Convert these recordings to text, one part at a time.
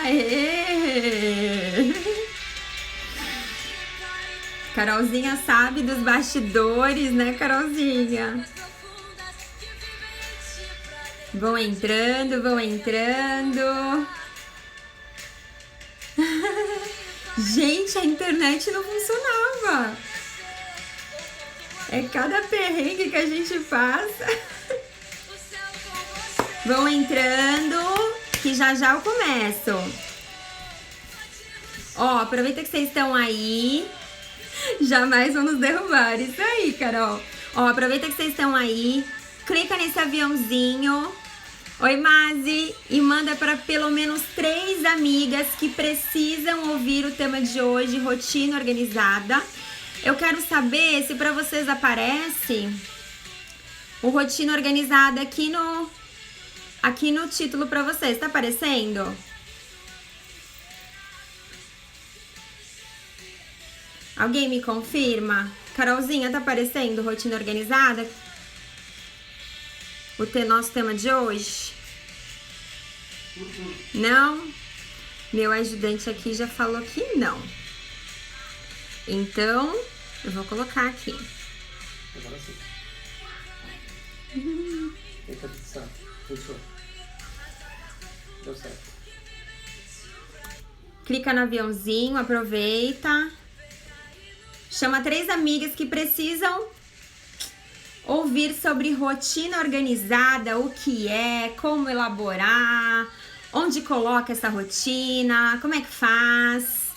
Aê! Carolzinha sabe dos bastidores, né, Carolzinha? Vão entrando, vão entrando. Gente, a internet não funcionava. É cada perrengue que a gente passa. Vão entrando, que já já eu começo. Ó, aproveita que vocês estão aí. Jamais vão nos derrubar. Isso aí, Carol. Ó, aproveita que vocês estão aí. Clica nesse aviãozinho. Oi, Mazi. E manda para pelo menos 3 amigas que precisam ouvir o tema de hoje, rotina organizada. Eu quero saber se para vocês aparece o rotina organizada aqui no título para vocês. Tá aparecendo? Alguém me confirma? Carolzinha, tá aparecendo rotina organizada? Nosso tema de hoje? Não? Meu ajudante aqui já falou que não. Então, eu vou colocar aqui. Agora sim. Tenta fixar. Puxou. Deu certo. Clica no aviãozinho, aproveita. Chama 3 amigas que precisam ouvir sobre rotina organizada, o que é, como elaborar, onde coloca essa rotina, como é que faz.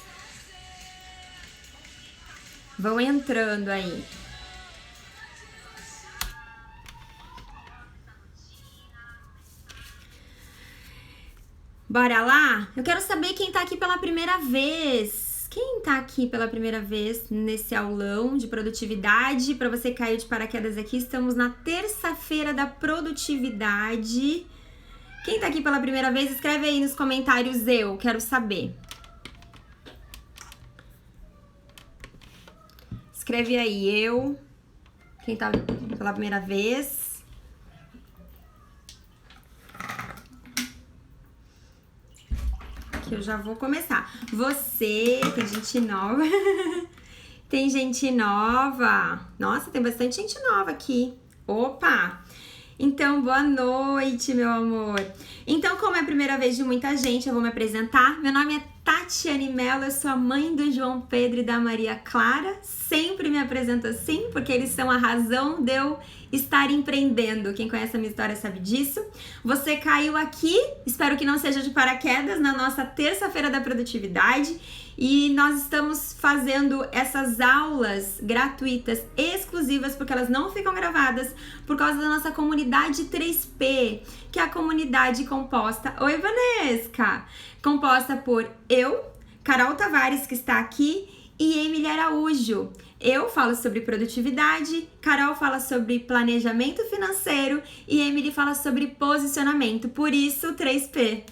Vão entrando aí. Bora lá? Eu quero saber quem tá aqui pela primeira vez. Quem tá aqui pela primeira vez nesse aulão de produtividade? Para você que caiu de paraquedas aqui, estamos na terça-feira da produtividade. Quem tá aqui pela primeira vez, escreve aí nos comentários eu, quero saber. Escreve aí eu. Quem tá pela primeira vez. Que eu já vou começar. Você, tem gente nova. Tem gente nova. Nossa, tem bastante gente nova aqui. Opa! Então, boa noite, meu amor. Então, como é a primeira vez de muita gente, eu vou me apresentar. Meu nome é Tatiane Mello, eu sou a mãe do João Pedro e da Maria Clara. Sempre me apresento assim, porque eles são a razão de eu estar empreendendo. Quem conhece a minha história sabe disso. Você caiu aqui, espero que não seja de paraquedas, na nossa terça-feira da produtividade. E nós estamos fazendo essas aulas gratuitas, exclusivas, porque elas não ficam gravadas, por causa da nossa comunidade 3P, que é a comunidade composta... Oi, Vanesca! Composta por eu, Carol Tavares, que está aqui, e Emily Araújo. Eu falo sobre produtividade, Carol fala sobre planejamento financeiro e Emily fala sobre posicionamento, por isso 3P.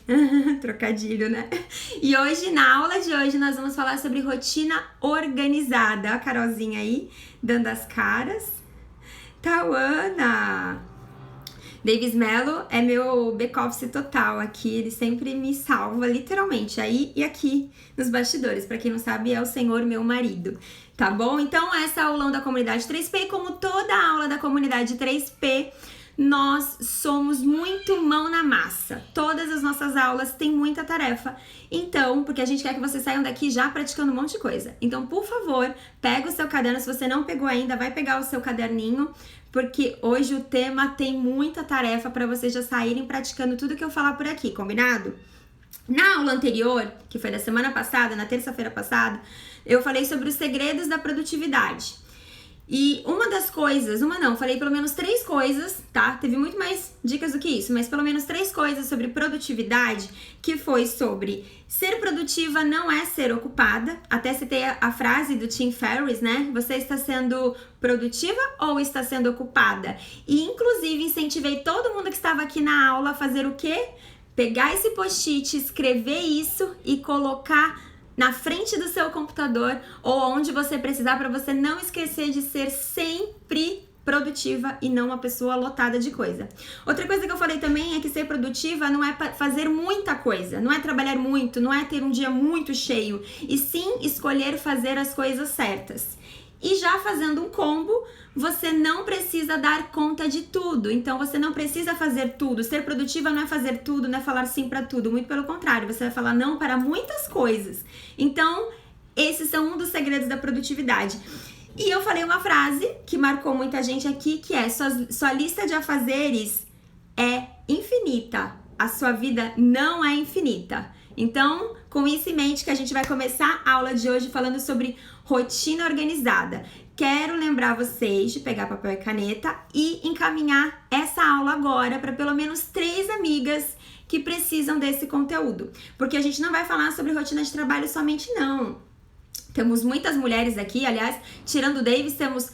Trocadilho, né? E hoje, na aula de hoje, nós vamos falar sobre rotina organizada. Ó a Carolzinha aí, dando as caras. Tauana! Davis Mello é meu back-office total aqui, ele sempre me salva, literalmente, aí e aqui nos bastidores. Pra quem não sabe, é o senhor meu marido, tá bom? Então, essa é a aulão da comunidade 3P, como toda aula da comunidade 3P, nós somos muito mão na massa. Todas as nossas aulas têm muita tarefa. Então, porque a gente quer que vocês saiam daqui já praticando um monte de coisa. Então, por favor, pega o seu caderno. Se você não pegou ainda, vai pegar o seu caderninho, porque hoje o tema tem muita tarefa para vocês já saírem praticando tudo que eu falar por aqui, combinado? Na aula anterior, que foi da semana passada, na terça-feira passada, eu falei sobre os segredos da produtividade. E falei pelo menos 3 coisas, tá? Teve muito mais dicas do que isso, mas pelo menos 3 coisas sobre produtividade, que foi sobre ser produtiva não é ser ocupada. Até citei a frase do Tim Ferriss, né? Você está sendo produtiva ou está sendo ocupada? E inclusive incentivei todo mundo que estava aqui na aula a fazer o quê? Pegar esse post-it, escrever isso e colocar na frente do seu computador ou onde você precisar, para você não esquecer de ser sempre produtiva e não uma pessoa lotada de coisa. Outra coisa que eu falei também é que ser produtiva não é fazer muita coisa, não é trabalhar muito, não é ter um dia muito cheio, e sim escolher fazer as coisas certas. E já fazendo um combo, você não precisa dar conta de tudo. Então, você não precisa fazer tudo. Ser produtiva não é fazer tudo, não é falar sim para tudo. Muito pelo contrário, você vai falar não para muitas coisas. Então, esses são um dos segredos da produtividade. E eu falei uma frase que marcou muita gente aqui, que é: sua lista de afazeres é infinita. A sua vida não é infinita. Então, com isso em mente que a gente vai começar a aula de hoje falando sobre rotina organizada. Quero lembrar vocês de pegar papel e caneta e encaminhar essa aula agora para pelo menos 3 amigas que precisam desse conteúdo. Porque a gente não vai falar sobre rotina de trabalho somente, não. Temos muitas mulheres aqui, aliás, tirando o Davis, temos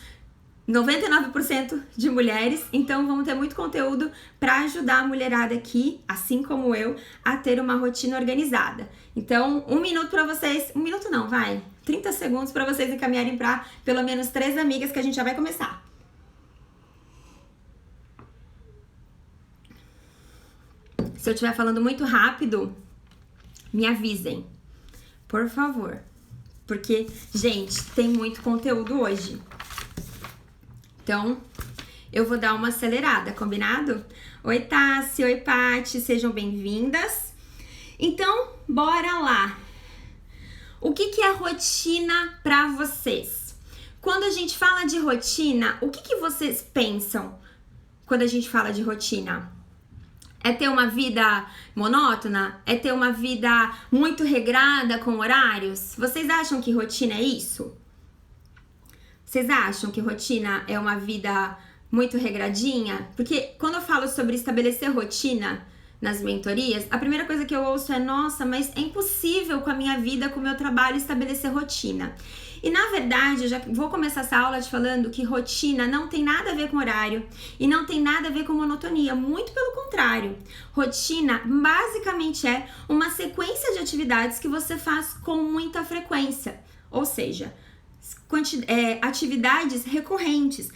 99% de mulheres, então vamos ter muito conteúdo para ajudar a mulherada aqui, assim como eu, a ter uma rotina organizada. Então, 1 minuto para vocês, 1 minuto não, vai, 30 segundos para vocês encaminharem para pelo menos 3 amigas que a gente já vai começar. Se eu estiver falando muito rápido, me avisem, por favor, porque, gente, tem muito conteúdo hoje. Então, eu vou dar uma acelerada, combinado? Oi, Tassi, oi, Paty, sejam bem-vindas. Então, bora lá. O que é rotina pra vocês? Quando a gente fala de rotina, o que vocês pensam quando a gente fala de rotina? É ter uma vida monótona? É ter uma vida muito regrada com horários? Vocês acham que rotina é isso? Vocês acham que rotina é uma vida muito regradinha? Porque quando eu falo sobre estabelecer rotina nas mentorias, a primeira coisa que eu ouço é: nossa, mas é impossível com a minha vida, com o meu trabalho, estabelecer rotina. E na verdade, eu já vou começar essa aula te falando que rotina não tem nada a ver com horário e não tem nada a ver com monotonia, muito pelo contrário. Rotina basicamente é uma sequência de atividades que você faz com muita frequência, ou seja, atividades recorrentes,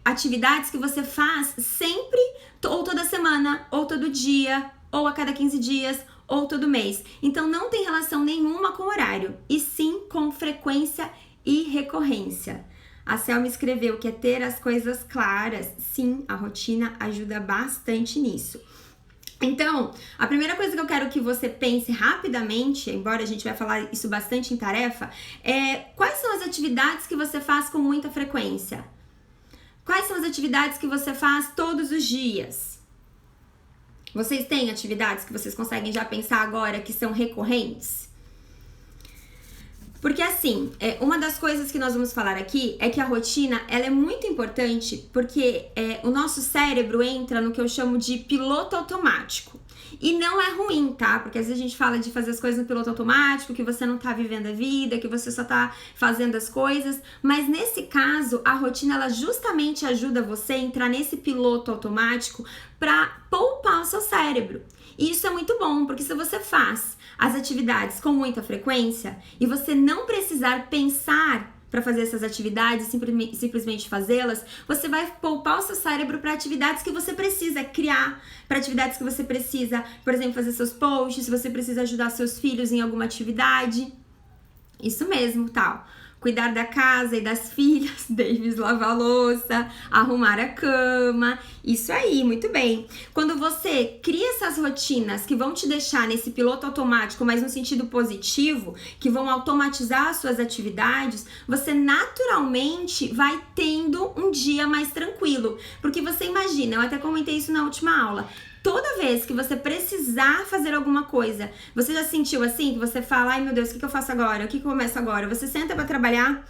atividades que você faz sempre, ou toda semana, ou todo dia, ou a cada 15 dias, ou todo mês. Então não tem relação nenhuma com horário, e sim com frequência e recorrência. A Selma escreveu que é ter as coisas claras. Sim, a rotina ajuda bastante nisso. Então, a primeira coisa que eu quero que você pense rapidamente, embora a gente vai falar isso bastante em tarefa, é: quais são as atividades que você faz com muita frequência? Quais são as atividades que você faz todos os dias? Vocês têm atividades que vocês conseguem já pensar agora que são recorrentes? Porque assim, uma das coisas que nós vamos falar aqui é que a rotina, ela é muito importante porque o nosso cérebro entra no que eu chamo de piloto automático. E não é ruim, tá? Porque às vezes a gente fala de fazer as coisas no piloto automático, que você não tá vivendo a vida, que você só tá fazendo as coisas. Mas nesse caso, a rotina, ela justamente ajuda você a entrar nesse piloto automático pra poupar o seu cérebro. E isso é muito bom, porque se você faz as atividades com muita frequência e você não precisar pensar para fazer essas atividades, simplesmente fazê-las, você vai poupar o seu cérebro para atividades que você precisa criar, para atividades que você precisa, por exemplo, fazer seus posts, se você precisa ajudar seus filhos em alguma atividade. Isso mesmo, tal. Cuidar da casa e das filhas, Davis, lavar a louça, arrumar a cama, isso aí, muito bem. Quando você cria essas rotinas que vão te deixar nesse piloto automático, mas no sentido positivo, que vão automatizar as suas atividades, você naturalmente vai tendo um dia mais tranquilo. Porque você imagina, eu até comentei isso na última aula, toda vez que você precisar fazer alguma coisa, você já sentiu assim, que você fala: ai meu Deus, o que eu faço agora? O que eu começo agora? Você senta pra trabalhar,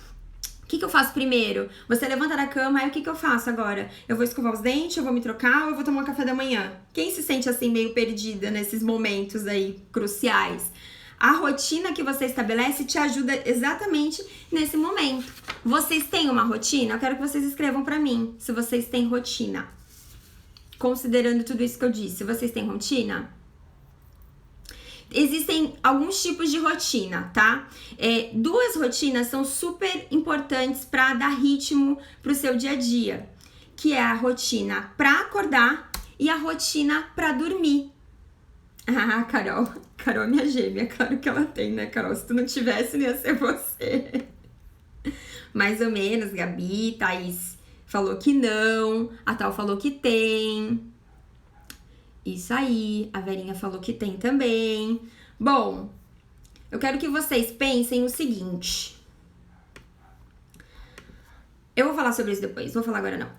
o que eu faço primeiro? Você levanta da cama, aí o que eu faço agora? Eu vou escovar os dentes, eu vou me trocar ou eu vou tomar um café da manhã? Quem se sente assim meio perdida nesses momentos aí cruciais? A rotina que você estabelece te ajuda exatamente nesse momento. Vocês têm uma rotina? Eu quero que vocês escrevam pra mim se vocês têm rotina. Considerando tudo isso que eu disse, vocês têm rotina? Existem alguns tipos de rotina, tá? Duas rotinas são super importantes para dar ritmo pro seu dia a dia, que é a rotina para acordar e a rotina para dormir. Ah, Carol é minha gêmea, claro que ela tem, né, Carol? Se tu não tivesse, não ia ser você. Mais ou menos, Gabi, Thaís falou que não, a Tal falou que tem. Isso aí, a Verinha falou que tem também. Bom, eu quero que vocês pensem o seguinte. Eu vou falar sobre isso depois, vou falar agora não.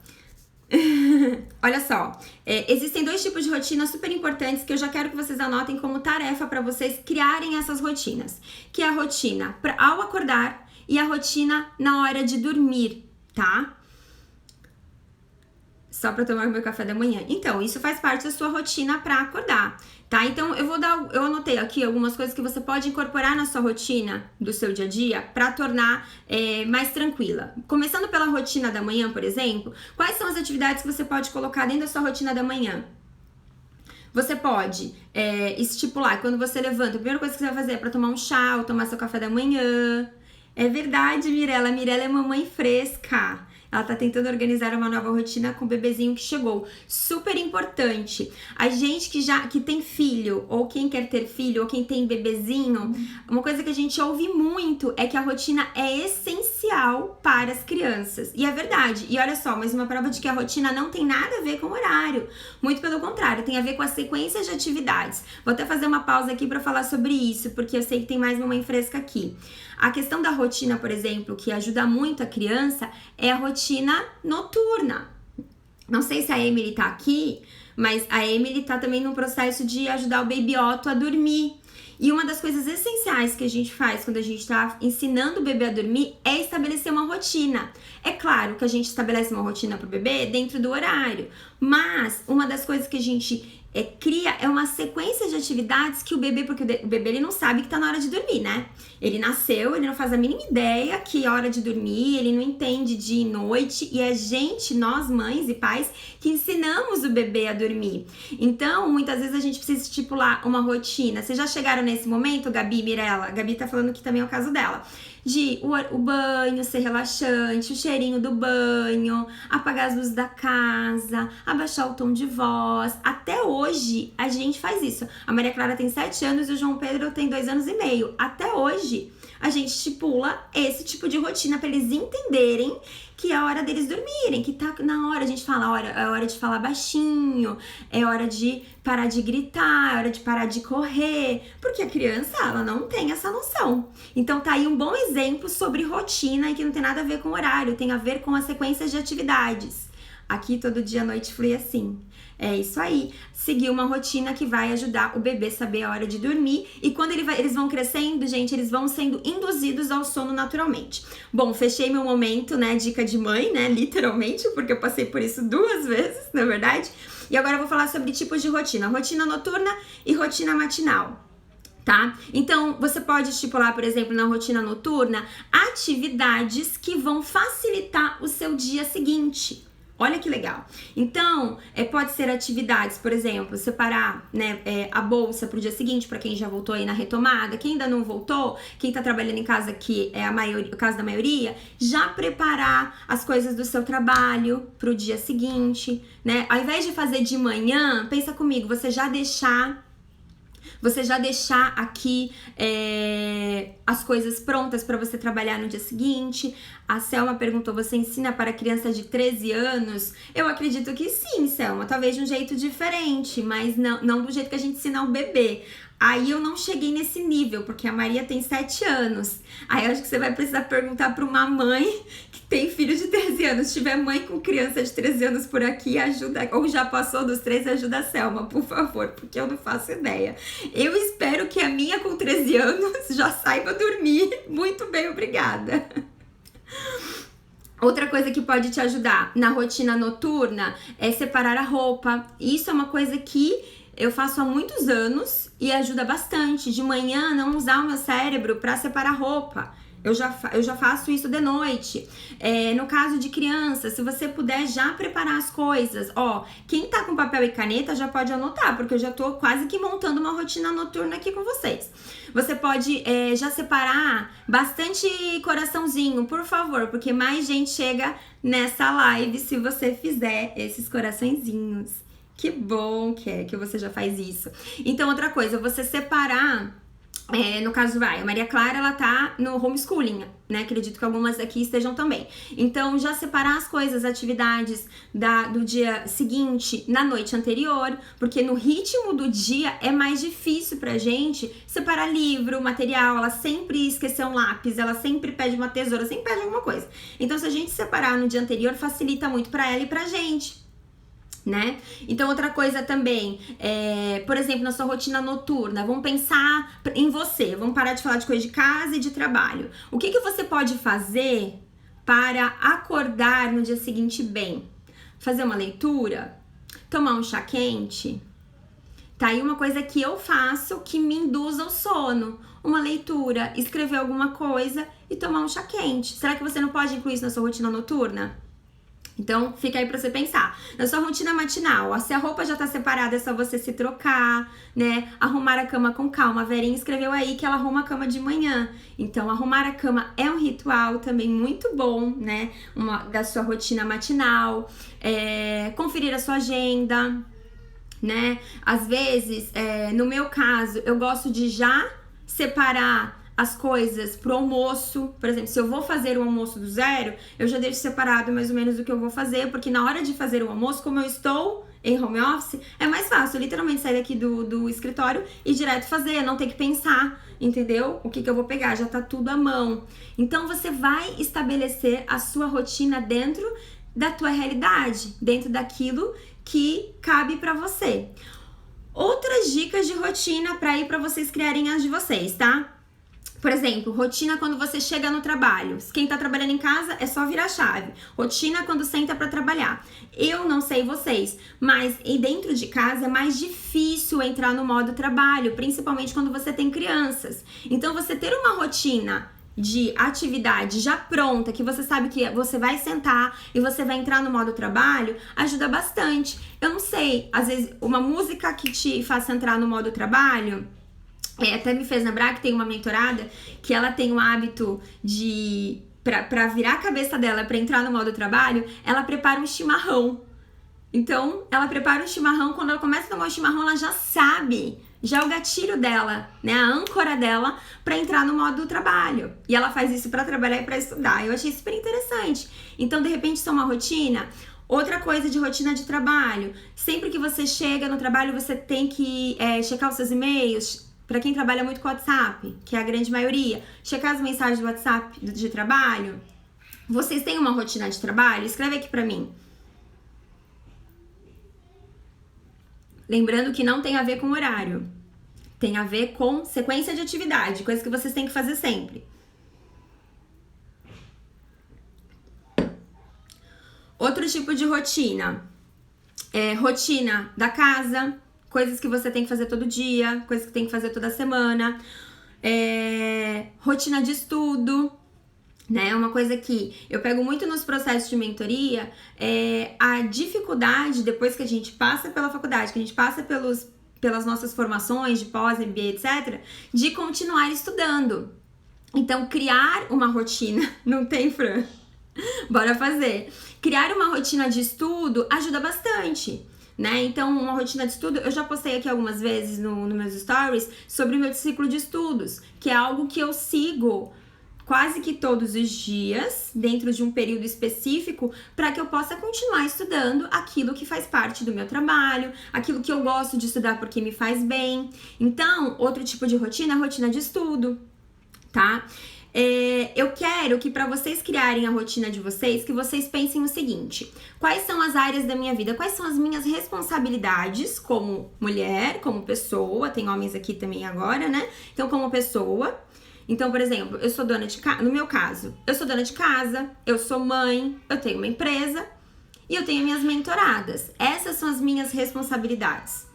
Olha só, existem dois tipos de rotinas super importantes que eu já quero que vocês anotem como tarefa para vocês criarem essas rotinas. Que é a rotina ao acordar e a rotina na hora de dormir, tá? Só para tomar meu café da manhã. Então, isso faz parte da sua rotina para acordar, tá? Então, eu anotei aqui algumas coisas que você pode incorporar na sua rotina do seu dia a dia para tornar mais tranquila. Começando pela rotina da manhã, por exemplo, quais são as atividades que você pode colocar dentro da sua rotina da manhã? Você pode estipular quando você levanta, a primeira coisa que você vai fazer é para tomar um chá ou tomar seu café da manhã. É verdade, Mirella. A Mirella é mamãe fresca. Ela tá tentando organizar uma nova rotina com o bebezinho que chegou. Super importante. A gente que tem filho, ou quem quer ter filho, ou quem tem bebezinho, uma coisa que a gente ouve muito é que a rotina é essencial para as crianças. E é verdade. E olha só, mais uma prova de que a rotina não tem nada a ver com o horário. Muito pelo contrário, tem a ver com a sequência de atividades. Vou até fazer uma pausa aqui para falar sobre isso, porque eu sei que tem mais mamãe fresca aqui. A questão da rotina, por exemplo, que ajuda muito a criança, é a rotina noturna. Não sei se a Emily tá aqui, mas a Emily tá também no processo de ajudar o Baby Otto a dormir. E uma das coisas essenciais que a gente faz quando a gente tá ensinando o bebê a dormir é estabelecer uma rotina. É claro que a gente estabelece uma rotina pro bebê dentro do horário, mas uma das coisas que a gente cria uma sequência de atividades que o bebê, porque o bebê ele não sabe que tá na hora de dormir, né? Ele nasceu, ele não faz a mínima ideia que é hora de dormir, ele não entende dia e noite, e é nós mães e pais, que ensinamos o bebê a dormir. Então, muitas vezes a gente precisa estipular uma rotina. Vocês já chegaram nesse momento, Gabi e Mirella? A Gabi tá falando que também é o caso dela. De o banho ser relaxante, o cheirinho do banho, apagar as luzes da casa, abaixar o tom de voz. Até hoje a gente faz isso. A Maria Clara tem 7 anos e o João Pedro tem 2 anos e meio. Até hoje a gente estipula esse tipo de rotina para eles entenderem que é a hora deles dormirem, que tá na hora, a gente fala, é hora de falar baixinho, é hora de parar de gritar, é hora de parar de correr, porque a criança, ela não tem essa noção. Então tá aí um bom exemplo sobre rotina e que não tem nada a ver com horário, tem a ver com as sequências de atividades. Aqui todo dia à noite flui assim. É isso aí, seguir uma rotina que vai ajudar o bebê a saber a hora de dormir. E quando eles vão crescendo, gente, eles vão sendo induzidos ao sono naturalmente. Bom, fechei meu momento, né, dica de mãe, né, literalmente, porque eu passei por isso 2 vezes, na verdade. E agora eu vou falar sobre tipos de rotina, rotina noturna e rotina matinal. Tá? Então, você pode estipular, por exemplo, na rotina noturna, atividades que vão facilitar o seu dia seguinte. Olha que legal. Então, pode ser atividades, por exemplo, separar, né, a bolsa pro dia seguinte, para quem já voltou aí na retomada. Quem ainda não voltou, quem tá trabalhando em casa, que é o caso da maioria, já preparar as coisas do seu trabalho pro dia seguinte, né? Ao invés de fazer de manhã, pensa comigo, você já deixar aqui as coisas prontas para você trabalhar no dia seguinte. A Selma perguntou, você ensina para criança de 13 anos? Eu acredito que sim, Selma, talvez de um jeito diferente, mas não do jeito que a gente ensina o bebê. Aí eu não cheguei nesse nível, porque a Maria tem 7 anos. Aí eu acho que você vai precisar perguntar para uma mãe que tem filho de 13 anos. Se tiver mãe com criança de 13 anos por aqui, ajuda, ou já passou dos 13, ajuda a Selma, por favor, porque eu não faço ideia. Eu espero que a minha com 13 anos já saiba dormir. Muito bem, obrigada. Outra coisa que pode te ajudar na rotina noturna é separar a roupa. Isso é uma coisa que eu faço há muitos anos e ajuda bastante. De manhã, não usar o meu cérebro para separar roupa. eu já faço isso de noite. No caso de criança, se você puder já preparar as coisas, ó, quem tá com papel e caneta já pode anotar, porque eu já tô quase que montando uma rotina noturna aqui com vocês. Você pode já separar bastante coraçãozinho, por favor, porque mais gente chega nessa live se você fizer esses coraçõezinhos. Que bom que você já faz isso. Então, outra coisa, você separar... no caso, a Maria Clara, ela tá no homeschooling, né? Acredito que algumas aqui estejam também. Então, já separar as coisas, atividades do dia seguinte na noite anterior, porque no ritmo do dia é mais difícil pra gente separar livro, material. Ela sempre esqueceu um lápis, ela sempre pede uma tesoura, sempre pede alguma coisa. Então, se a gente separar no dia anterior, facilita muito pra ela e pra gente. Né? Então, outra coisa também, por exemplo, na sua rotina noturna, vamos pensar em você, vamos parar de falar de coisa de casa e de trabalho. O que você pode fazer para acordar no dia seguinte bem? Fazer uma leitura? Tomar um chá quente? Tá aí uma coisa que eu faço que me induz ao sono. Uma leitura, escrever alguma coisa e tomar um chá quente. Será que você não pode incluir isso na sua rotina noturna? Então, fica aí pra você pensar. Na sua rotina matinal, ó, se a roupa já tá separada, é só você se trocar, né? Arrumar a cama com calma. A Verinha escreveu aí que ela arruma a cama de manhã. Então, arrumar a cama é um ritual também muito bom, né? Da sua rotina matinal. Conferir a sua agenda, né? Às vezes, no meu caso, eu gosto de já separar as coisas pro almoço. Por exemplo, se eu vou fazer o almoço do zero, eu já deixo separado mais ou menos o que eu vou fazer, porque na hora de fazer o almoço, como eu estou em home office, é mais fácil, eu literalmente sair daqui do escritório e direto fazer, não ter que pensar, entendeu? O que eu vou pegar, já tá tudo à mão. Então, você vai estabelecer a sua rotina dentro da tua realidade, dentro daquilo que cabe pra você. Outras dicas de rotina pra ir pra vocês criarem as de vocês, tá? Por exemplo, rotina quando você chega no trabalho. Quem tá trabalhando em casa é só virar a chave. Rotina quando senta pra trabalhar. Eu não sei vocês, mas dentro de casa é mais difícil entrar no modo trabalho, principalmente quando você tem crianças. Então, você ter uma rotina de atividade já pronta, que você sabe que você vai sentar e você vai entrar no modo trabalho, ajuda bastante. Eu não sei, às vezes uma música que te faça entrar no modo trabalho... até me fez lembrar que tem uma mentorada que ela tem o hábito de, pra virar a cabeça dela, pra entrar no modo trabalho, ela prepara um chimarrão. Então, ela prepara um chimarrão, quando ela começa a tomar o chimarrão, ela já sabe, já é o gatilho dela, né, a âncora dela pra entrar no modo trabalho. E ela faz isso pra trabalhar e pra estudar. Eu achei super interessante. Então, de repente, isso é uma rotina. Outra coisa de rotina de trabalho, sempre que você chega no trabalho, você tem que checar os seus e-mails. Para quem trabalha muito com WhatsApp, que é a grande maioria, checar as mensagens do WhatsApp de trabalho. Vocês têm uma rotina de trabalho? Escreve aqui pra mim. Lembrando que não tem a ver com horário. Tem a ver com sequência de atividade, coisa que vocês têm que fazer sempre. Outro tipo de rotina. Rotina da casa. Coisas que você tem que fazer todo dia, coisas que tem que fazer toda semana. Rotina de estudo, né? Uma coisa que eu pego muito nos processos de mentoria a dificuldade, depois que a gente passa pela faculdade, que a gente passa pelas nossas formações de pós, MBA, etc., de continuar estudando. Então, criar uma rotina, não tem, Fran? Bora fazer. Criar uma rotina de estudo ajuda bastante. Né? Então, uma rotina de estudo, eu já postei aqui algumas vezes nos meus stories sobre o meu ciclo de estudos, que é algo que eu sigo quase que todos os dias, dentro de um período específico, para que eu possa continuar estudando aquilo que faz parte do meu trabalho, aquilo que eu gosto de estudar porque me faz bem. Então, outro tipo de rotina é a rotina de estudo, tá? Eu quero que para vocês criarem a rotina de vocês, que vocês pensem o seguinte: quais são as áreas da minha vida, quais são as minhas responsabilidades como mulher, como pessoa, tem homens aqui também agora, né? Então, como pessoa. Então, por exemplo, eu sou dona de casa, no meu caso, eu sou dona de casa, eu sou mãe, eu tenho uma empresa e eu tenho minhas mentoradas. Essas são as minhas responsabilidades.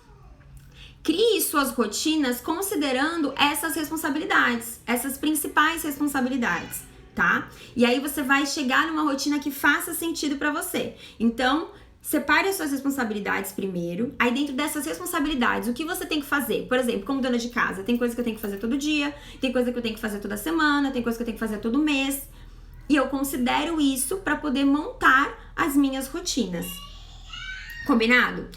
crie suas rotinas considerando essas responsabilidades, essas principais responsabilidades, tá? E aí você vai chegar numa rotina que faça sentido pra você. Então, separe as suas responsabilidades primeiro. Aí dentro dessas responsabilidades, o que você tem que fazer? Por exemplo, como dona de casa, tem coisa que eu tenho que fazer todo dia, tem coisa que eu tenho que fazer toda semana, tem coisa que eu tenho que fazer todo mês. E eu considero isso para poder montar as minhas rotinas. Combinado?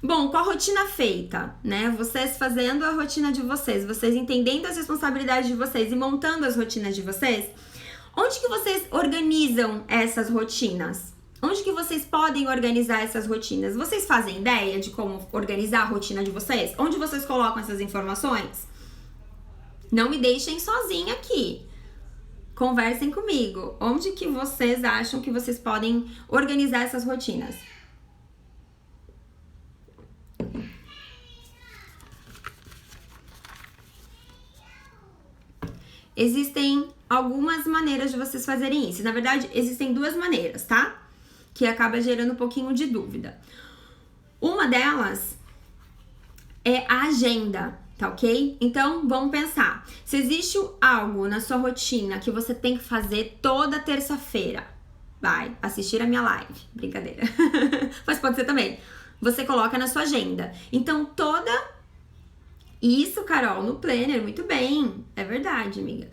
Bom, com a rotina feita, né? Vocês fazendo a rotina de vocês, vocês entendendo as responsabilidades de vocês e montando as rotinas de vocês, onde que vocês organizam essas rotinas? Onde que vocês podem organizar essas rotinas? Vocês fazem ideia de como organizar a rotina de vocês? Onde vocês colocam essas informações? Não me deixem sozinha aqui. Conversem comigo. Onde que vocês acham que vocês podem organizar essas rotinas? Existem algumas maneiras de vocês fazerem isso. Na verdade, existem duas maneiras, tá? Que acaba gerando um pouquinho de dúvida. Uma delas é a agenda, tá ok? Então, vamos pensar. Se existe algo na sua rotina que você tem que fazer toda terça-feira, vai assistir a minha live. Brincadeira. Mas pode ser também. Você coloca na sua agenda. Então, Isso, Carol, no planner, muito bem. É verdade, amiga.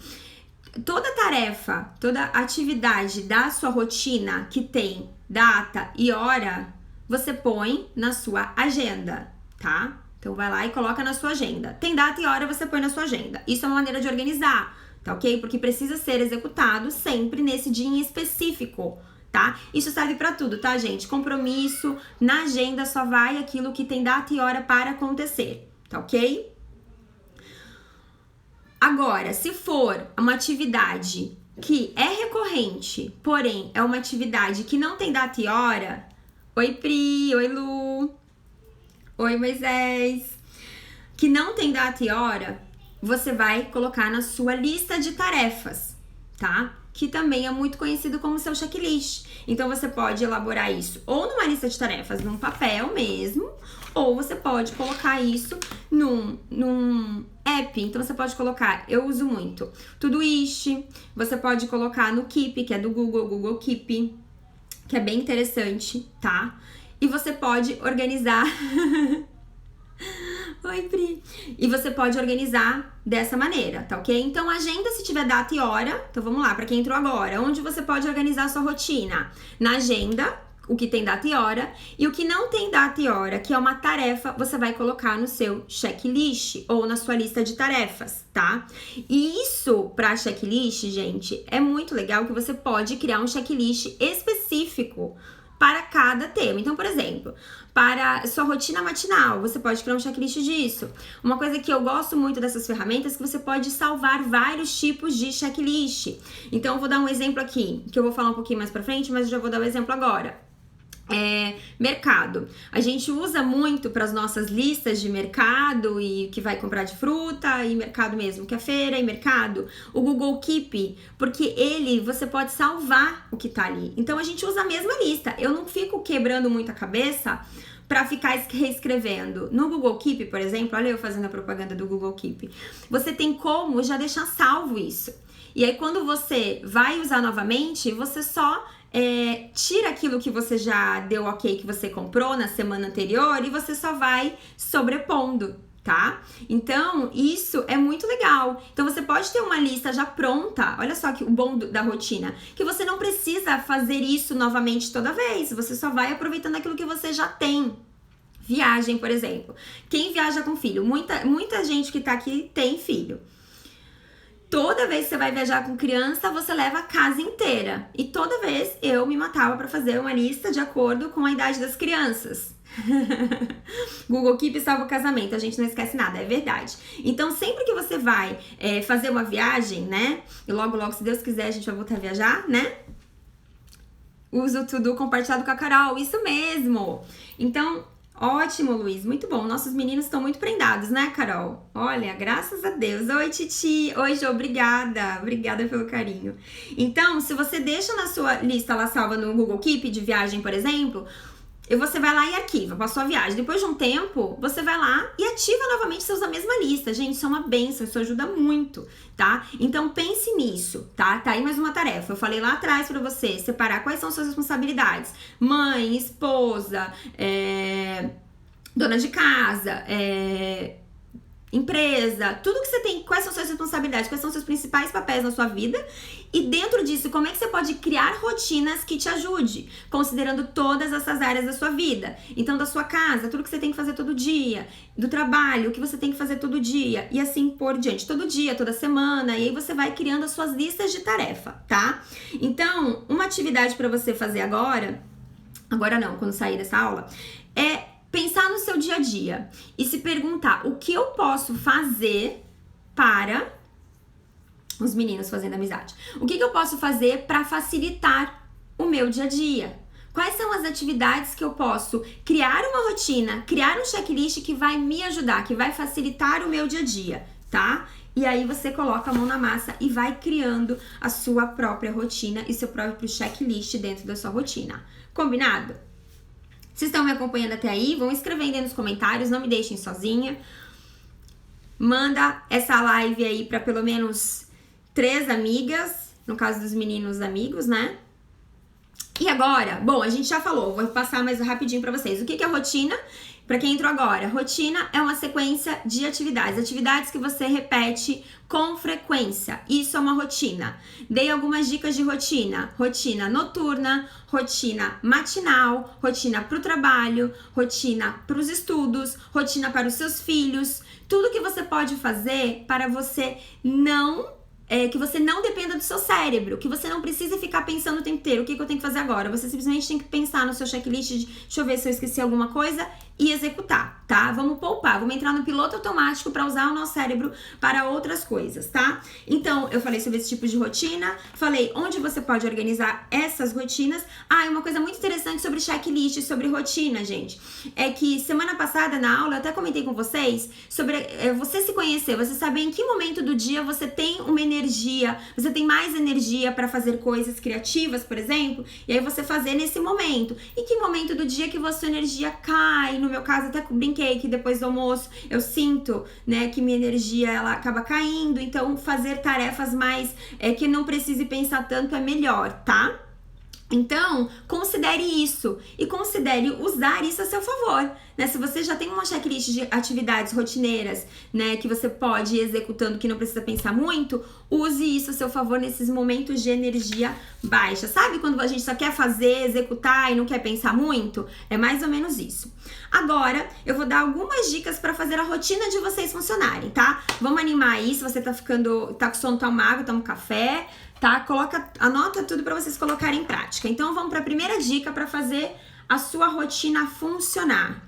Toda tarefa, toda atividade da sua rotina que tem data e hora, você põe na sua agenda, tá? Então vai lá e coloca na sua agenda. Tem data e hora, você põe na sua agenda. Isso é uma maneira de organizar, tá ok? Porque precisa ser executado sempre nesse dia em específico, tá? Isso serve pra tudo, tá, gente? Compromisso, na agenda só vai aquilo que tem data e hora para acontecer, tá ok? Agora, se for uma atividade que é recorrente, porém é uma atividade que não tem data e hora... Oi, Pri. Oi, Lu. Oi, Moisés. Que não tem data e hora, você vai colocar na sua lista de tarefas, tá? Que também é muito conhecido como seu checklist. Então, você pode elaborar isso ou numa lista de tarefas, num papel mesmo, ou você pode colocar isso num app. Então, você pode colocar, eu uso muito, Todoist, você pode colocar no Keep, que é do Google Keep, que é bem interessante, tá? E você pode organizar... Oi, Pri. E você pode organizar dessa maneira, tá ok? Então, agenda se tiver data e hora. Então, vamos lá, pra quem entrou agora. Onde você pode organizar a sua rotina? Na agenda, o que tem data e hora. E o que não tem data e hora, que é uma tarefa, você vai colocar no seu checklist ou na sua lista de tarefas, tá? E isso, pra checklist, gente, é muito legal que você pode criar um checklist específico para cada tema. Então, por exemplo, para sua rotina matinal, você pode criar um checklist disso. Uma coisa que eu gosto muito dessas ferramentas é que você pode salvar vários tipos de checklist. Então, eu vou dar um exemplo aqui, que eu vou falar um pouquinho mais pra frente, mas eu já vou dar o exemplo agora. Mercado. A gente usa muito para as nossas listas de mercado e que vai comprar de fruta e mercado mesmo, que é feira e mercado, o Google Keep, porque você pode salvar o que tá ali. Então a gente usa a mesma lista. Eu não fico quebrando muito a cabeça para ficar reescrevendo. No Google Keep, por exemplo, olha eu fazendo a propaganda do Google Keep. Você tem como já deixar salvo isso. E aí quando você vai usar novamente, você só tira aquilo que você já deu ok, que você comprou na semana anterior, e você só vai sobrepondo, tá? Então, isso é muito legal. Então, você pode ter uma lista já pronta. Olha só que o bom da rotina, que você não precisa fazer isso novamente toda vez. Você só vai aproveitando aquilo que você já tem. Viagem, por exemplo. Quem viaja com filho? Muita gente que tá aqui tem filho. Toda vez que você vai viajar com criança, você leva a casa inteira. E toda vez eu me matava pra fazer uma lista de acordo com a idade das crianças. Google Keep salva o casamento, a gente não esquece nada, é verdade. Então, sempre que você vai fazer uma viagem, né? E logo, se Deus quiser, a gente vai voltar a viajar, né? Usa o To-Do compartilhado com a Carol, isso mesmo. Então... Ótimo, Luiz, muito bom. Nossos meninos estão muito prendados, né, Carol? Olha, graças a Deus. Oi, Titi. Oi, Jô, obrigada. Obrigada pelo carinho. Então, se você deixa na sua lista lá salva no Google Keep de viagem, por exemplo, e você vai lá e arquiva pra sua viagem. Depois de um tempo, você vai lá e ativa novamente, você usa a mesma lista. Gente, isso é uma bênção, isso ajuda muito, tá? Então pense nisso, tá? Tá aí mais uma tarefa. Eu falei lá atrás pra você separar quais são suas responsabilidades. Mãe, esposa, dona de casa, empresa, tudo que você tem, quais são suas responsabilidades, quais são seus principais papéis na sua vida, e dentro disso, como é que você pode criar rotinas que te ajude, considerando todas essas áreas da sua vida. Então, da sua casa, tudo que você tem que fazer todo dia, do trabalho, o que você tem que fazer todo dia, e assim por diante, todo dia, toda semana, e aí você vai criando as suas listas de tarefa, tá? Então, uma atividade para você fazer agora não, quando sair dessa aula, é pensar no seu dia a dia e se perguntar o que eu posso fazer para os meninos fazendo amizade. O que eu posso fazer para facilitar o meu dia a dia? Quais são as atividades que eu posso criar uma rotina, criar um checklist que vai me ajudar, que vai facilitar o meu dia a dia, tá? E aí você coloca a mão na massa e vai criando a sua própria rotina e seu próprio checklist dentro da sua rotina. Combinado? Vocês estão me acompanhando até aí? Vão escrevendo aí nos comentários, não me deixem sozinha. Manda essa live aí para pelo menos 3 amigas, no caso dos meninos amigos, né? E agora, bom, a gente já falou, vou passar mais rapidinho para vocês. O que é rotina? Para quem entrou agora, rotina é uma sequência de atividades que você repete com frequência. Isso é uma rotina. Dei algumas dicas de rotina. Rotina noturna, rotina matinal, rotina para o trabalho, rotina para os estudos, rotina para os seus filhos. Tudo que você pode fazer para você que você não dependa do seu cérebro, que você não precise ficar pensando o tempo inteiro, o que eu tenho que fazer agora? Você simplesmente tem que pensar no seu checklist de, deixa eu ver se eu esqueci alguma coisa, e executar, tá? Vamos poupar, vamos entrar no piloto automático para usar o nosso cérebro para outras coisas, tá? Então, eu falei sobre esse tipo de rotina, falei onde você pode organizar essas rotinas. Ah, e uma coisa muito interessante sobre checklist, sobre rotina, gente, é que semana passada na aula eu até comentei com vocês sobre você se conhecer, você saber em que momento do dia você tem uma energia, você tem mais energia para fazer coisas criativas, por exemplo, e aí você fazer nesse momento. E que momento do dia que a sua energia cai? No meu caso, até brinquei que depois do almoço eu sinto, né, que minha energia ela acaba caindo, então fazer tarefas mais que não precise pensar tanto é melhor, tá? Então, considere isso e considere usar isso a seu favor, né? Se você já tem uma checklist de atividades rotineiras, né, que você pode ir executando, que não precisa pensar muito, use isso a seu favor nesses momentos de energia baixa. Sabe quando a gente só quer fazer, executar e não quer pensar muito? É mais ou menos isso. Agora, eu vou dar algumas dicas para fazer a rotina de vocês funcionarem, tá? Vamos animar aí, se você tá com sono, toma água, toma um café, tá? Anota tudo para vocês colocarem em prática. Então, vamos para a primeira dica para fazer a sua rotina funcionar.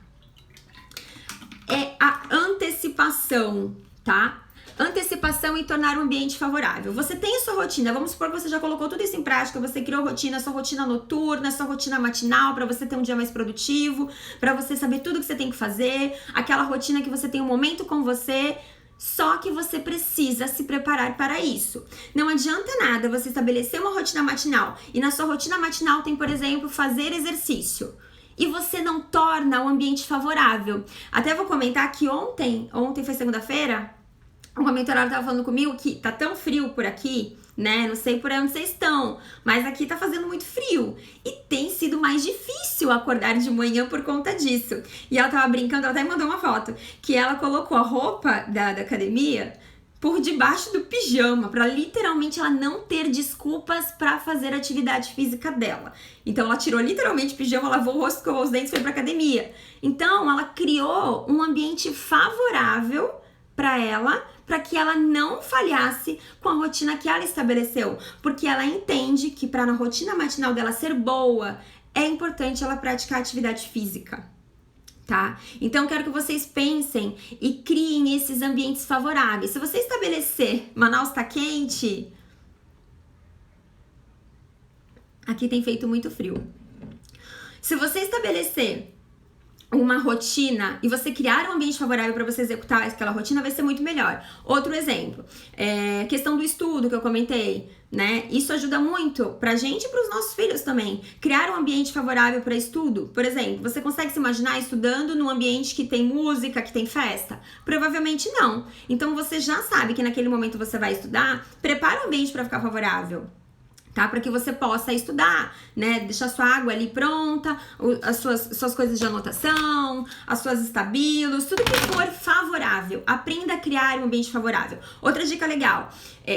É a antecipação, tá? Antecipação e tornar o ambiente favorável. Você tem a sua rotina, vamos supor que você já colocou tudo isso em prática, você criou rotina, sua rotina noturna, sua rotina matinal, para você ter um dia mais produtivo, para você saber tudo que você tem que fazer, aquela rotina que você tem um momento com você. Só que você precisa se preparar para isso. Não adianta nada você estabelecer uma rotina matinal e na sua rotina matinal tem, por exemplo, fazer exercício e você não torna o ambiente favorável. Até vou comentar que ontem foi segunda-feira, uma mentorada tava falando comigo que tá tão frio por aqui, né? Não sei por onde vocês estão, mas aqui tá fazendo muito frio. E tem sido mais difícil acordar de manhã por conta disso. E ela tava brincando, ela até mandou uma foto, que ela colocou a roupa da academia por debaixo do pijama, pra literalmente ela não ter desculpas pra fazer a atividade física dela. Então ela tirou literalmente o pijama, lavou o rosto, escovou os dentes e foi pra academia. Então ela criou um ambiente favorável pra ela, para que ela não falhasse com a rotina que ela estabeleceu, porque ela entende que para a rotina matinal dela ser boa, é importante ela praticar atividade física, tá? Então, quero que vocês pensem e criem esses ambientes favoráveis. Se você estabelecer, Manaus tá quente, aqui tem feito muito frio. Se você estabelecer uma rotina e você criar um ambiente favorável para você executar aquela rotina, vai ser muito melhor. Outro exemplo, questão do estudo que eu comentei, né? Isso ajuda muito pra gente e pros nossos filhos também. Criar um ambiente favorável para estudo. Por exemplo, você consegue se imaginar estudando num ambiente que tem música, que tem festa? Provavelmente não. Então você já sabe que naquele momento você vai estudar, prepara o ambiente para ficar favorável. Tá? Para que você possa estudar, né? Deixar sua água ali pronta, as suas coisas de anotação, as suas estabilos, tudo que for favorável. Aprenda a criar um ambiente favorável. Outra dica legal,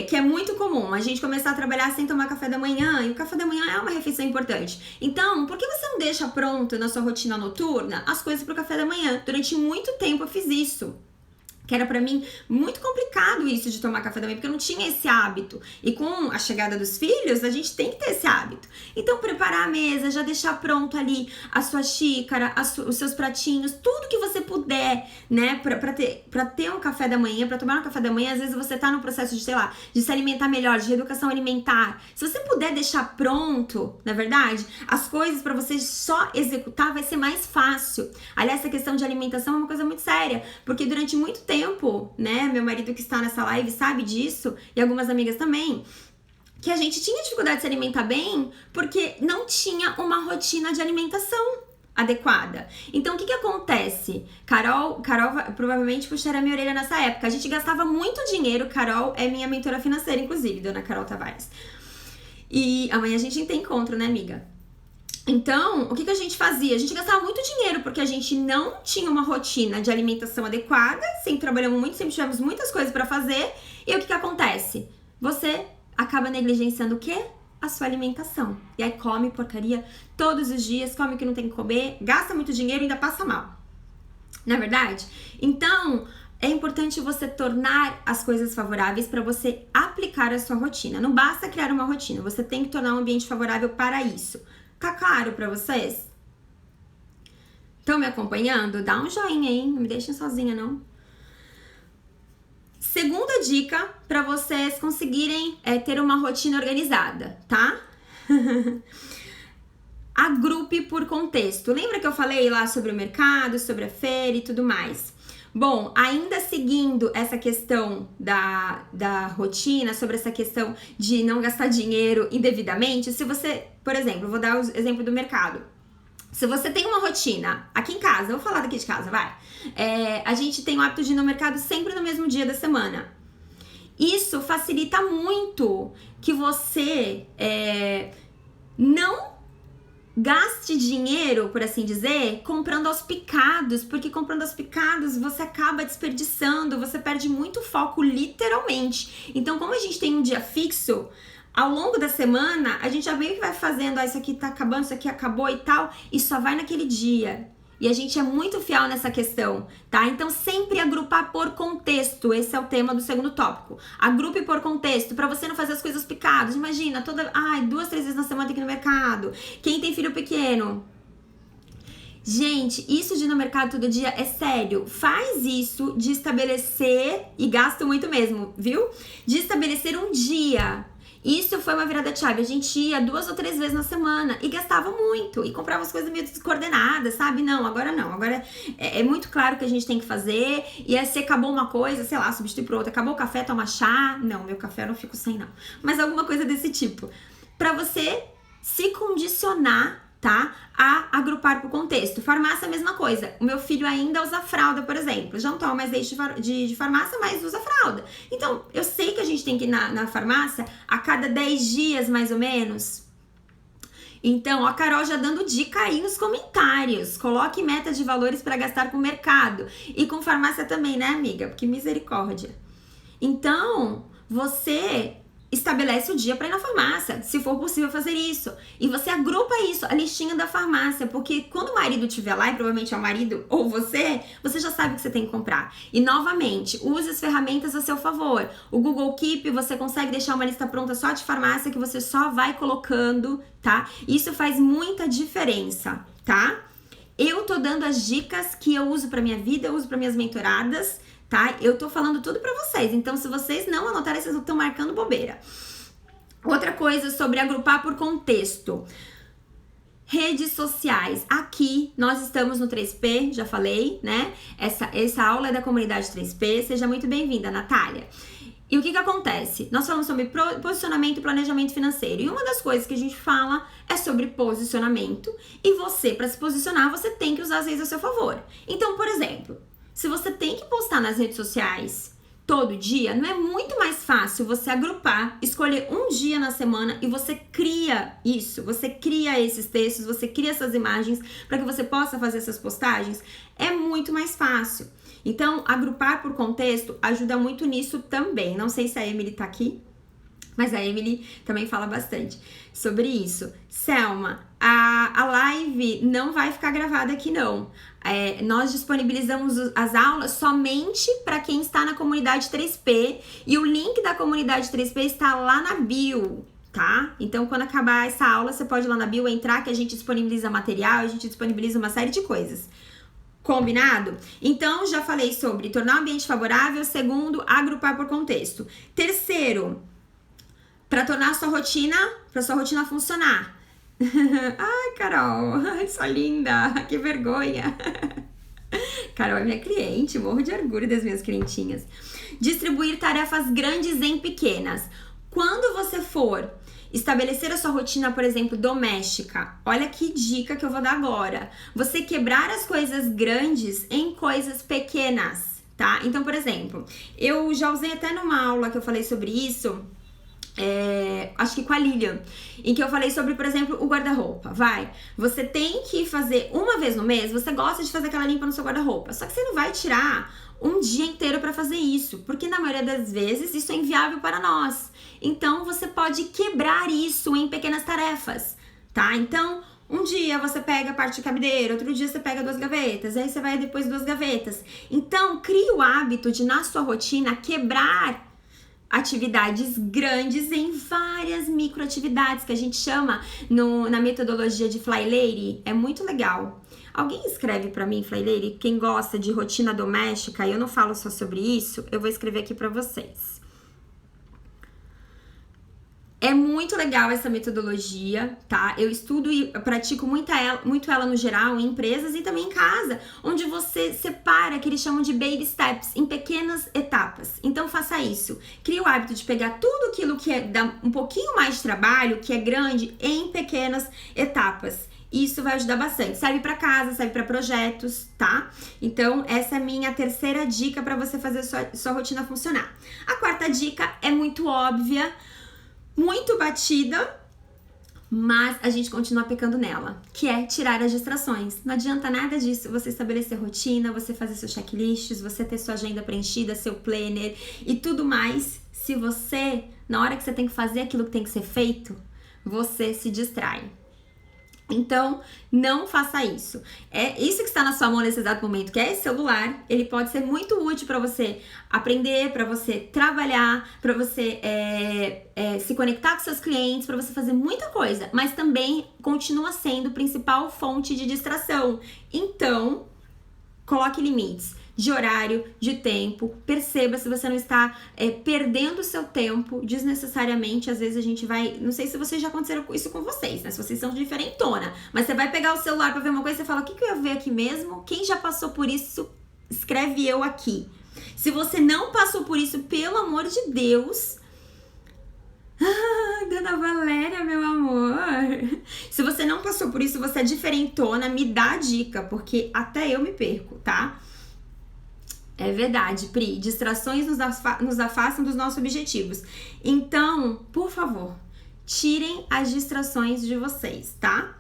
que é muito comum, a gente começar a trabalhar sem tomar café da manhã, e o café da manhã é uma refeição importante. Então, por que você não deixa pronto na sua rotina noturna as coisas pro café da manhã? Durante muito tempo eu fiz isso. Que era pra mim muito complicado isso de tomar café da manhã, porque eu não tinha esse hábito. E com a chegada dos filhos, a gente tem que ter esse hábito. Então, preparar a mesa, já deixar pronto ali a sua xícara, os seus pratinhos, tudo que você puder, né, pra ter um café da manhã, pra tomar um café da manhã. Às vezes você tá no processo de, sei lá, de se alimentar melhor, de reeducação alimentar. Se você puder deixar pronto, na verdade, as coisas pra você só executar, vai ser mais fácil. Aliás, essa questão de alimentação é uma coisa muito séria, porque durante muito tempo, né, meu marido que está nessa live sabe disso, e algumas amigas também, que a gente tinha dificuldade de se alimentar bem porque não tinha uma rotina de alimentação adequada. Então, o que acontece? Carol provavelmente puxaria a minha orelha nessa época. A gente gastava muito dinheiro. Carol é minha mentora financeira, inclusive, dona Carol Tavares. E amanhã a gente tem encontro, né, amiga? Então, o que a gente fazia? A gente gastava muito dinheiro porque a gente não tinha uma rotina de alimentação adequada, sempre trabalhamos muito, sempre tivemos muitas coisas pra fazer. E o que acontece? Você acaba negligenciando o quê? A sua alimentação. E aí come porcaria todos os dias, come o que não tem que comer, gasta muito dinheiro e ainda passa mal. Não é verdade? Então, é importante você tornar as coisas favoráveis para você aplicar a sua rotina. Não basta criar uma rotina, você tem que tornar um ambiente favorável para isso. Tá claro pra vocês? Estão me acompanhando? Dá um joinha aí, não me deixem sozinha não. Segunda dica pra vocês conseguirem ter uma rotina organizada, tá? Agrupe por contexto. Lembra que eu falei lá sobre o mercado, sobre a feira e tudo mais? Bom, ainda seguindo essa questão da rotina, sobre essa questão de não gastar dinheiro indevidamente, se você, por exemplo, vou dar o exemplo do mercado. Se você tem uma rotina, aqui em casa, eu vou falar daqui de casa, vai. A gente tem o hábito de ir no mercado sempre no mesmo dia da semana. Isso facilita muito que você não gaste dinheiro, por assim dizer, comprando aos picados, porque comprando aos picados você acaba desperdiçando, você perde muito foco, literalmente. Então, como a gente tem um dia fixo, ao longo da semana, a gente já meio que vai fazendo, isso aqui tá acabando, isso aqui acabou e tal, e só vai naquele dia. E a gente é muito fiel nessa questão, tá? Então, sempre agrupar por contexto. Esse é o tema do segundo tópico. Agrupe por contexto, pra você não fazer as coisas picadas. Imagina, 2, 3 vezes na semana tem que ir no mercado. Quem tem filho pequeno? Gente, isso de ir no mercado todo dia é sério. Faz isso de estabelecer, e gasta muito mesmo, viu? De estabelecer um dia. Isso foi uma virada de chave. A gente ia 2 ou 3 vezes na semana e gastava muito. E comprava as coisas meio descoordenadas, sabe? Não, agora não. Agora é muito claro que a gente tem que fazer. E se acabou uma coisa, sei lá, substitui por outra. Acabou o café, toma chá. Não, meu café eu não fico sem, não. Mas alguma coisa desse tipo. Pra você se condicionar, tá? A agrupar por contexto. Farmácia é a mesma coisa. O meu filho ainda usa fralda, por exemplo. Já não toma mais leite de farmácia, mas usa fralda. Então, eu sei que a gente tem que ir na farmácia a cada 10 dias, mais ou menos. Então, ó, a Carol já dando dica aí nos comentários. Coloque metas de valores para gastar com o mercado. E com farmácia também, né, amiga? Porque misericórdia. Então, você estabelece o dia para ir na farmácia, se for possível fazer isso. E você agrupa isso, a listinha da farmácia, porque quando o marido estiver lá, e provavelmente é o marido ou você já sabe o que você tem que comprar. E novamente, use as ferramentas a seu favor. O Google Keep, você consegue deixar uma lista pronta só de farmácia que você só vai colocando, tá? Isso faz muita diferença, tá? Eu tô dando as dicas que eu uso pra minha vida, eu uso pra minhas mentoradas, tá? Eu tô falando tudo pra vocês, então se vocês não anotarem, vocês estão marcando bobeira. Outra coisa sobre agrupar por contexto. Redes sociais. Aqui nós estamos no 3P, já falei, né? Essa aula é da comunidade 3P. Seja muito bem-vinda, Natália. E o que acontece? Nós falamos sobre posicionamento e planejamento financeiro. E uma das coisas que a gente fala é sobre posicionamento. E você, para se posicionar, você tem que usar as redes a seu favor. Então, por exemplo, se você tem que postar nas redes sociais todo dia, não é muito mais fácil você agrupar, escolher um dia na semana e você cria isso, você cria esses textos, você cria essas imagens para que você possa fazer essas postagens? É muito mais fácil. Então, agrupar por contexto ajuda muito nisso também. Não sei se a Emily tá aqui, mas a Emily também fala bastante sobre isso. Selma, a live não vai ficar gravada aqui não. Nós disponibilizamos as aulas somente para quem está na comunidade 3P e o link da comunidade 3P está lá na bio, tá? Então, quando acabar essa aula, você pode ir lá na bio entrar, que a gente disponibiliza material, a gente disponibiliza uma série de coisas. Combinado? Então, já falei sobre tornar o ambiente favorável. Segundo, agrupar por contexto. Terceiro, para tornar sua rotina funcionar. Ai, Carol, sua linda, que vergonha. Carol é minha cliente, morro de orgulho das minhas clientinhas. Distribuir tarefas grandes em pequenas. Quando você for estabelecer a sua rotina, por exemplo, doméstica, olha que dica que eu vou dar agora. Você quebrar as coisas grandes em coisas pequenas, tá? Então, por exemplo, eu já usei até numa aula que eu falei sobre isso, acho que com a Lilian, em que eu falei sobre, por exemplo, o guarda-roupa. Você tem que fazer uma vez no mês, você gosta de fazer aquela limpa no seu guarda-roupa, só que você não vai tirar um dia inteiro para fazer isso, porque na maioria das vezes isso é inviável para nós. Então, você pode quebrar isso em pequenas tarefas, tá? Então, um dia você pega a parte de cabideiro, outro dia você pega 2 gavetas, aí você vai depois 2 gavetas. Então, crie o hábito de, na sua rotina, quebrar atividades grandes em várias microatividades, que a gente chama na metodologia de Fly Lady. É muito legal. Alguém escreve pra mim, Fly Lady, quem gosta de rotina doméstica, e eu não falo só sobre isso, eu vou escrever aqui pra vocês. É muito legal essa metodologia, tá? Eu estudo e pratico muito ela no geral, em empresas e também em casa, onde você separa, que eles chamam de baby steps, em pequenas etapas. Então faça isso. Crie o hábito de pegar tudo aquilo que dá um pouquinho mais de trabalho, que é grande, em pequenas etapas. Isso vai ajudar bastante. Serve para casa, serve para projetos, tá? Então, essa é a minha terceira dica para você fazer sua rotina funcionar. A quarta dica é muito óbvia, muito batida, mas a gente continua pecando nela, que é tirar as distrações. Não adianta nada disso você estabelecer rotina, você fazer seus checklists, você ter sua agenda preenchida, seu planner e tudo mais, se você, na hora que você tem que fazer aquilo que tem que ser feito, você se distrai. Então, não faça isso. É isso que está na sua mão nesse exato momento, que é esse celular. Ele pode ser muito útil para você aprender, para você trabalhar, para você se conectar com seus clientes, para você fazer muita coisa, mas também continua sendo a principal fonte de distração. Então, coloque limites de horário, de tempo, perceba se você não está perdendo o seu tempo desnecessariamente. Às vezes a gente vai, não sei se vocês já aconteceram isso com vocês, né? Se vocês são diferentona, mas você vai pegar o celular pra ver uma coisa e você fala, o que eu ia ver aqui mesmo? Quem já passou por isso, escreve eu aqui. Se você não passou por isso, pelo amor de Deus... Dona Valéria, meu amor, se você não passou por isso, você é diferentona, me dá a dica, porque até eu me perco, tá? É verdade, Pri, distrações nos afastam dos nossos objetivos. Então, por favor, tirem as distrações de vocês, tá?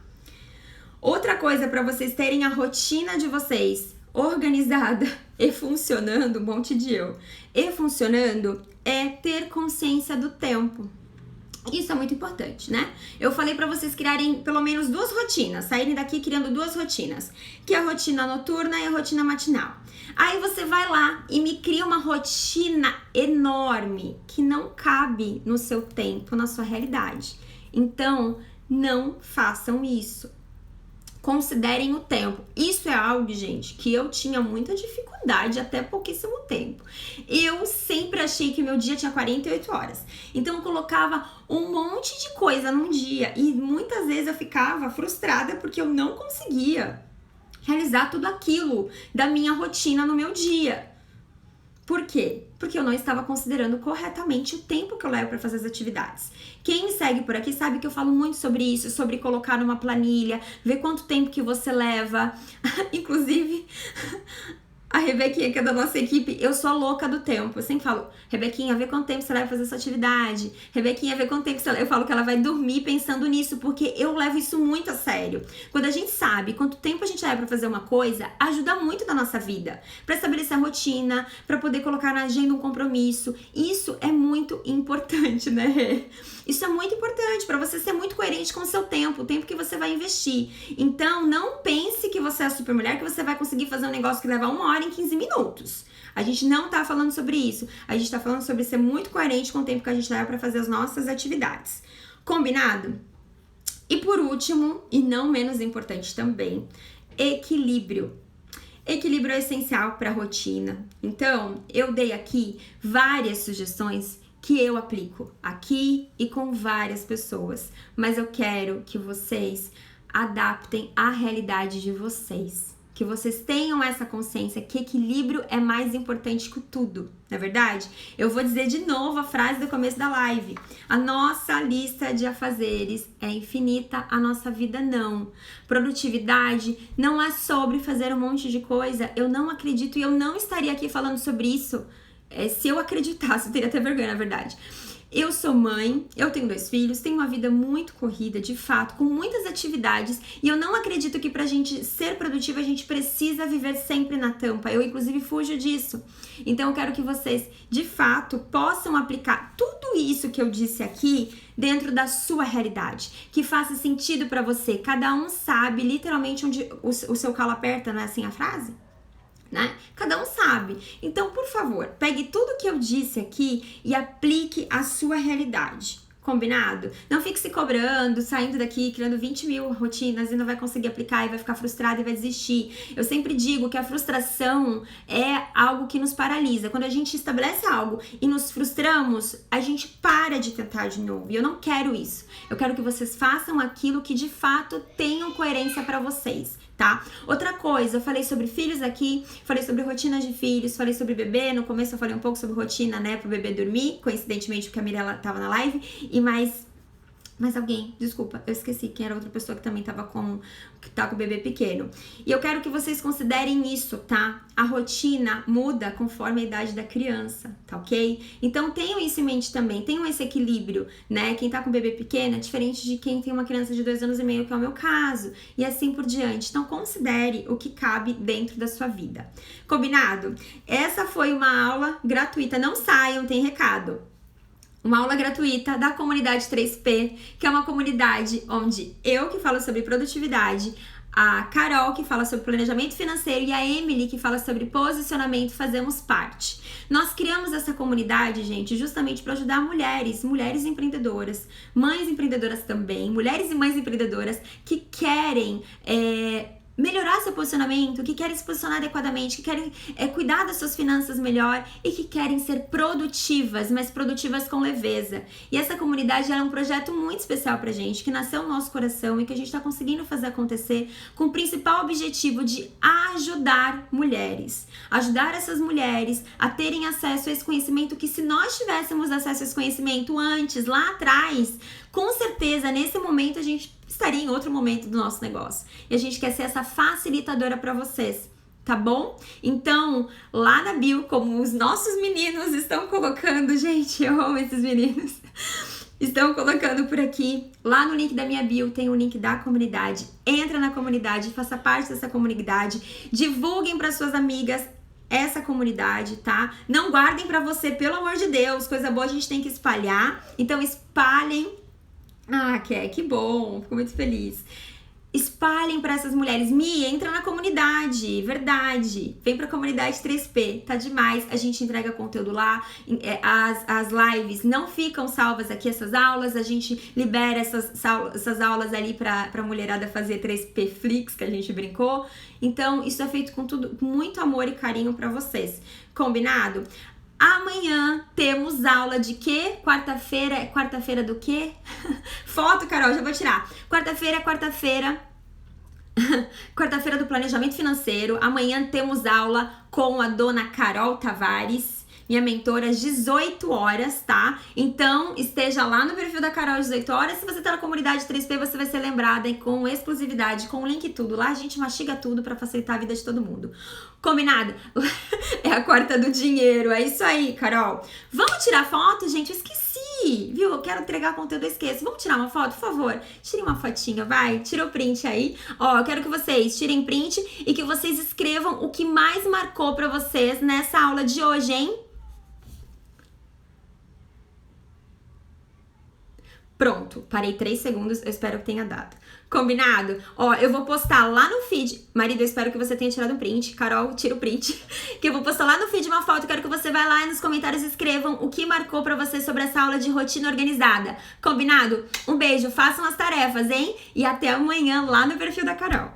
Outra coisa para vocês terem a rotina de vocês organizada e funcionando, um monte de e funcionando, é ter consciência do tempo. Isso é muito importante, né? Eu falei pra vocês criarem pelo menos 2 rotinas, saírem daqui criando 2 rotinas, que é a rotina noturna e a rotina matinal. Aí você vai lá e me cria uma rotina enorme que não cabe no seu tempo, na sua realidade. Então, não façam isso. Considerem o tempo. Isso é algo, gente, que eu tinha muita dificuldade até pouquíssimo tempo. Eu sempre achei que meu dia tinha 48 horas. Então eu colocava um monte de coisa num dia e muitas vezes eu ficava frustrada porque eu não conseguia realizar tudo aquilo da minha rotina no meu dia. Por quê? Porque eu não estava considerando corretamente o tempo que eu levo para fazer as atividades. Quem me segue por aqui sabe que eu falo muito sobre isso, sobre colocar numa planilha, ver quanto tempo que você leva. Inclusive, a Rebequinha, que é da nossa equipe, eu sou a louca do tempo. Eu sempre falo, Rebequinha, vê quanto tempo você leva pra fazer essa atividade. Rebequinha, vê quanto tempo você leva. Eu falo que ela vai dormir pensando nisso, porque eu levo isso muito a sério. Quando a gente sabe quanto tempo a gente leva pra fazer uma coisa, ajuda muito na nossa vida. Pra estabelecer a rotina, pra poder colocar na agenda um compromisso. Isso é muito importante, né, Rê? Isso é muito importante pra você ser muito coerente com o seu tempo, o tempo que você vai investir. Então, não pense que você é a super mulher, que você vai conseguir fazer um negócio que leva 1 hora em 15 minutos. A gente não tá falando sobre isso. A gente tá falando sobre ser muito coerente com o tempo que a gente leva pra fazer as nossas atividades. Combinado? E por último, e não menos importante também, equilíbrio. Equilíbrio é essencial pra rotina. Então, eu dei aqui várias sugestões que eu aplico aqui e com várias pessoas. Mas eu quero que vocês adaptem à realidade de vocês. Que vocês tenham essa consciência que equilíbrio é mais importante que tudo, não é verdade? Eu vou dizer de novo a frase do começo da live. A nossa lista de afazeres é infinita, a nossa vida não. Produtividade não é sobre fazer um monte de coisa. Eu não acredito e eu não estaria aqui falando sobre isso se eu acreditasse, eu teria até vergonha, na verdade. Eu sou mãe, eu tenho 2 filhos, tenho uma vida muito corrida, de fato, com muitas atividades, e eu não acredito que pra gente ser produtiva a gente precisa viver sempre na tampa. Eu, inclusive, fujo disso. Então, eu quero que vocês, de fato, possam aplicar tudo isso que eu disse aqui dentro da sua realidade, que faça sentido pra você. Cada um sabe literalmente onde o seu calo aperta, não é assim a frase? Né? Cada um sabe. Então, por favor, pegue tudo que eu disse aqui e aplique a sua realidade. Combinado? Não fique se cobrando, saindo daqui, criando 20 mil rotinas e não vai conseguir aplicar e vai ficar frustrado e vai desistir. Eu sempre digo que a frustração é algo que nos paralisa. Quando a gente estabelece algo e nos frustramos, a gente para de tentar de novo. E eu não quero isso. Eu quero que vocês façam aquilo que de fato tenham coerência para vocês. Tá? Outra coisa, eu falei sobre filhos aqui, falei sobre rotina de filhos, falei sobre bebê, no começo eu falei um pouco sobre rotina, né, pro bebê dormir, coincidentemente porque a Mirella tava na live, e mais alguém, desculpa, eu esqueci quem era outra pessoa que também tá com o bebê pequeno. E eu quero que vocês considerem isso, tá? A rotina muda conforme a idade da criança, tá ok? Então tenham isso em mente também, tenham esse equilíbrio, né? Quem tá com bebê pequeno é diferente de quem tem uma criança de 2 anos e meio, que é o meu caso, e assim por diante. Então considere o que cabe dentro da sua vida. Combinado? Essa foi uma aula gratuita, não saiam, tem recado. Uma aula gratuita da comunidade 3P, que é uma comunidade onde eu que falo sobre produtividade, a Carol que fala sobre planejamento financeiro e a Emily que fala sobre posicionamento fazemos parte. Nós criamos essa comunidade, gente, justamente para ajudar mulheres empreendedoras, mães empreendedoras também, mulheres e mães empreendedoras que querem melhorar seu posicionamento, que querem se posicionar adequadamente, que querem cuidar das suas finanças melhor e que querem ser produtivas, mas produtivas com leveza. E essa comunidade é um projeto muito especial pra gente, que nasceu no nosso coração e que a gente tá conseguindo fazer acontecer com o principal objetivo de ajudar mulheres. Ajudar essas mulheres a terem acesso a esse conhecimento que, se nós tivéssemos acesso a esse conhecimento antes, lá atrás, com certeza, nesse momento, a gente estaria em outro momento do nosso negócio. E a gente quer ser essa facilitadora para vocês, tá bom? Então, lá na bio, como os nossos meninos estão colocando, gente, eu amo esses meninos, estão colocando por aqui, lá no link da minha bio tem o link da comunidade. Entra na comunidade, faça parte dessa comunidade, divulguem para suas amigas essa comunidade, tá? Não guardem pra você, pelo amor de Deus, coisa boa a gente tem que espalhar, então espalhem. Ah, que bom, fico muito feliz. Espalhem para essas mulheres. Mi, entra na comunidade, verdade. Vem pra comunidade 3P, tá demais. A gente entrega conteúdo lá. As lives não ficam salvas aqui, essas aulas. A gente libera essas aulas ali pra mulherada fazer 3P Flix, que a gente brincou. Então, isso é feito com muito amor e carinho pra vocês. Combinado? Amanhã temos aula de quê? Quarta-feira. Quarta-feira do quê? Foto, Carol, já vou tirar. Quarta-feira do planejamento financeiro. Amanhã temos aula com a dona Carol Tavares, minha mentora, às 18 horas, tá? Então, esteja lá no perfil da Carol às 18 horas. Se você tá na comunidade 3P, você vai ser lembrada com exclusividade, com o link e tudo. Lá a gente mastiga tudo pra facilitar a vida de todo mundo. Combinado? É a quarta do dinheiro. É isso aí, Carol. Vamos tirar foto, gente? Eu esqueci, viu? Eu quero entregar conteúdo, eu esqueço. Vamos tirar uma foto, por favor? Tirem uma fotinha, vai. Tira o print aí. Ó, eu quero que vocês tirem print e que vocês escrevam o que mais marcou pra vocês nessa aula de hoje, hein? Pronto, parei 3 segundos, eu espero que tenha dado. Combinado? Ó, eu vou postar lá no feed. Marido, eu espero que você tenha tirado um print. Carol, tira o print. Que eu vou postar lá no feed uma foto. Quero que você vá lá e nos comentários escrevam o que marcou pra você sobre essa aula de rotina organizada. Combinado? Um beijo, façam as tarefas, hein? E até amanhã lá no perfil da Carol.